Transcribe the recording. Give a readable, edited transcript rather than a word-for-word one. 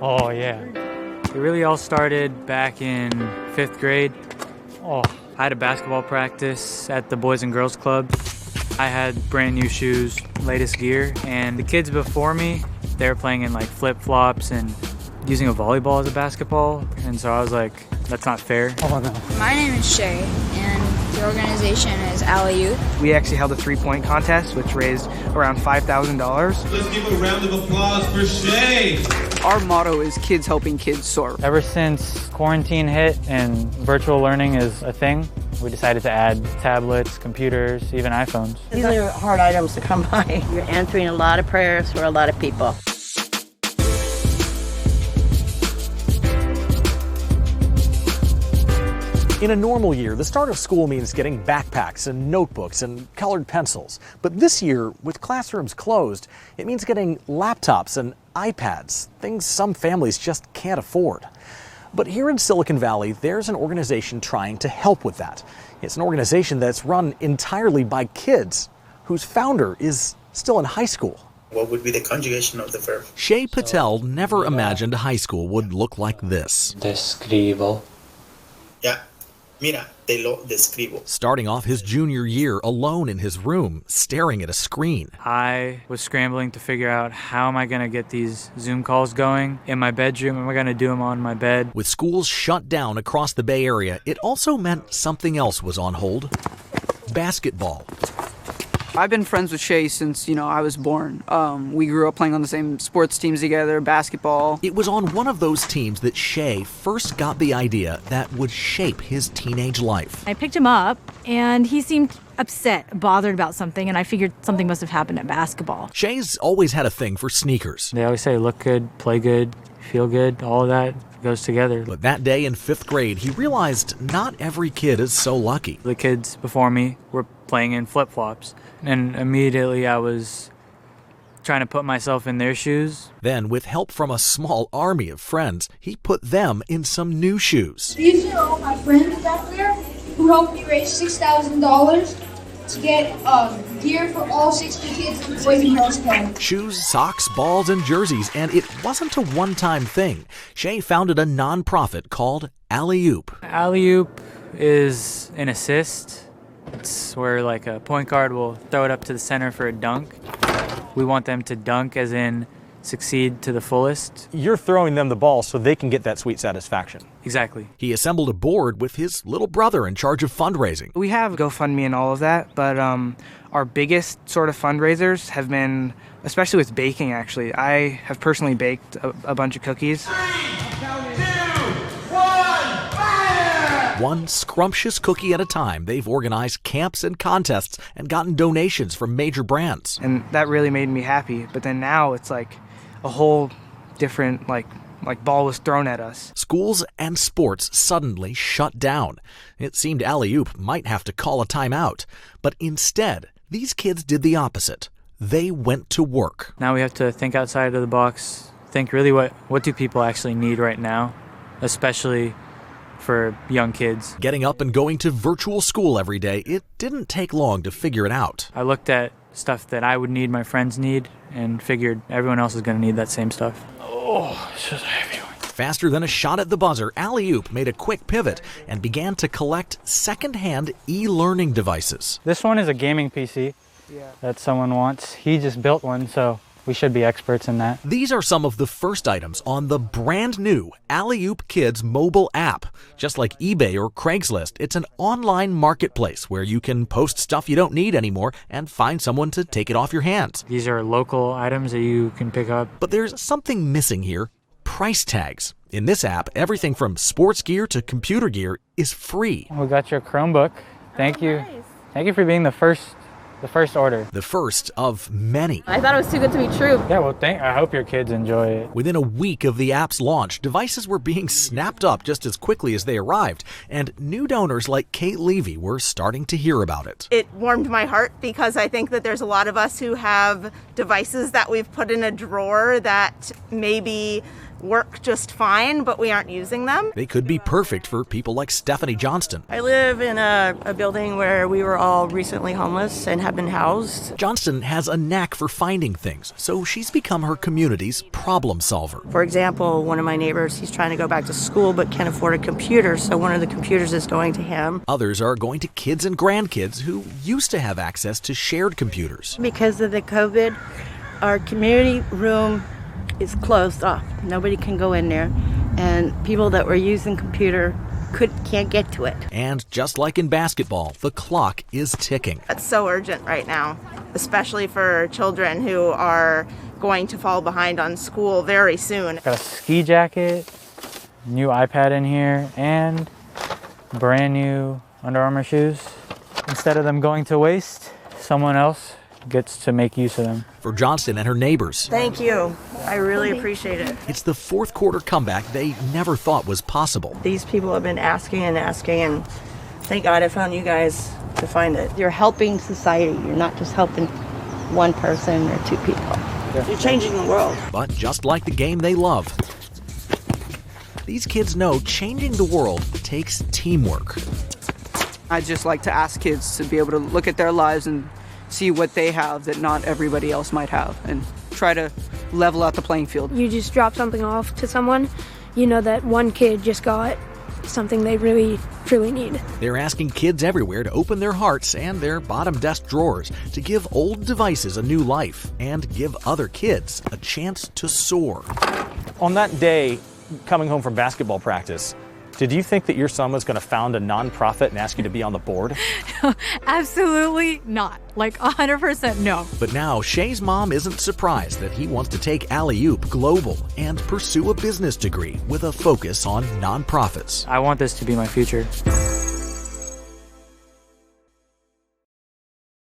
Oh, yeah. It really all started back in 5th grade. I had a basketball practice at the Boys and Girls Club. I had brand new shoes, latest gear, and the kids before me, they were playing in like flip-flops and using a volleyball as a basketball. And so I was like, that's not fair. Oh, no. My name is Shay, and the organization is Youth. We actually held a 3-point contest, which raised around $5,000. Let's give a round of applause for Shay. Our motto is kids helping kids soar. Ever since quarantine hit and virtual learning is a thing, we decided to add tablets, computers, even iPhones. These are hard items to come by. You're answering a lot of prayers for a lot of people. In a normal year, the start of school means getting backpacks and notebooks and colored pencils. But this year, with classrooms closed, it means getting laptops and iPads, things some families just can't afford. But here in Silicon Valley, there's an organization trying to help with that. It's an organization that's run entirely by kids, whose founder is still in high school. What would be the conjugation of the verb? Shay Patel never imagined high school would look like this. Describo. Yeah. Mira, te lo describo. Starting off his junior year alone in his room, staring at a screen. I was scrambling to figure out how am I going to get these Zoom calls going in my bedroom? Am I going to do them on my bed? With schools shut down across the Bay Area, it also meant something else was on hold. Basketball. I've been friends with Shay since, I was born. We grew up playing on the same sports teams together, basketball. It was on one of those teams that Shay first got the idea that would shape his teenage life. I picked him up, and he seemed upset, bothered about something, and I figured something must have happened at basketball. Shay's always had a thing for sneakers. They always say look good, play good, feel good, all of that goes together. But that day in 5th grade, he realized not every kid is so lucky. The kids before me were playing in flip-flops, and immediately I was trying to put myself in their shoes. Then, with help from a small army of friends, he put them in some new shoes. These are all my friends back there who helped me raise $6,000 to get gear for all 60 kids in the Boys and Girls Club. Shoes, socks, balls, and jerseys, and it wasn't a one-time thing. Shay founded a nonprofit called Alley-Oop. Alley-Oop is an assist. It's where like a point guard will throw it up to the center for a dunk. We want them to dunk as in succeed to the fullest. You're throwing them the ball so they can get that sweet satisfaction. Exactly. He assembled a board with his little brother in charge of fundraising. We have GoFundMe and all of that, but our biggest sort of fundraisers have been, especially with baking actually. I have personally baked a bunch of cookies. 3, 2, 1, fire! One scrumptious cookie at a time, they've organized camps and contests and gotten donations from major brands. And that really made me happy. But then now it's like a whole different like ball was thrown at us. Schools and sports suddenly shut down. It seemed Alley-Oop might have to call a timeout. But instead, these kids did the opposite. They went to work. Now we have to think outside of the box, think really what do people actually need right now, especially for young kids. Getting up and going to virtual school every day, it didn't take long to figure it out. I looked at stuff that I would need, my friends need, and figured everyone else is going to need that same stuff. Oh, it's just a heavy one. Faster than a shot at the buzzer, Alley-Oop made a quick pivot and began to collect second-hand e-learning devices. This one is a gaming PC that someone wants. He just built one, so we should be experts in that. These are some of the first items on the brand new Alley-Oop Kids mobile app. Just like eBay or Craigslist, it's an online marketplace where you can post stuff you don't need anymore and find someone to take it off your hands. These are local items that you can pick up. But there's something missing here: price tags. In this app, everything from sports gear to computer gear is free. We got your Chromebook. Thank you. Nice. Thank you for being the first order. The first of many. I thought it was too good to be true. Yeah, well, I hope your kids enjoy it. Within a week of the app's launch, devices were being snapped up just as quickly as they arrived, and new donors like Kate Levy were starting to hear about it. It warmed my heart because I think that there's a lot of us who have devices that we've put in a drawer that maybe work just fine, but we aren't using them. They could be perfect for people like Stephanie Johnston. I live in a building where we were all recently homeless and have been housed. Johnston has a knack for finding things, so she's become her community's problem solver. For example, one of my neighbors, he's trying to go back to school but can't afford a computer, so one of the computers is going to him. Others are going to kids and grandkids who used to have access to shared computers. Because of the COVID, our community room is closed off. Nobody can go in there, and people that were using computer can't get to it. And just like in basketball, the clock is ticking. That's so urgent right now, especially for children who are going to fall behind on school very soon. Got a ski jacket, new iPad in here, and brand new Under Armour shoes. Instead of them going to waste, someone else gets to make use of them. For Johnston and her neighbors, Thank you. I really appreciate it. it's the fourth quarter comeback they never thought was possible. These people have been asking, and thank God I found you guys to find it. You're helping society. You're not just helping one person or two people. You're changing the world. But just like the game they love, these kids know changing the world takes teamwork. I'd just like to ask kids to be able to look at their lives and see what they have that not everybody else might have, and try to level out the playing field. You just drop something off to someone, you know that one kid just got something they really, truly need. They're asking kids everywhere to open their hearts and their bottom desk drawers to give old devices a new life and give other kids a chance to soar. On that day, coming home from basketball practice, did you think that your son was going to found a nonprofit and ask you to be on the board? Absolutely not. Like 100% no. But now Shay's mom isn't surprised that he wants to take Alley-Oop global and pursue a business degree with a focus on nonprofits. I want this to be my future.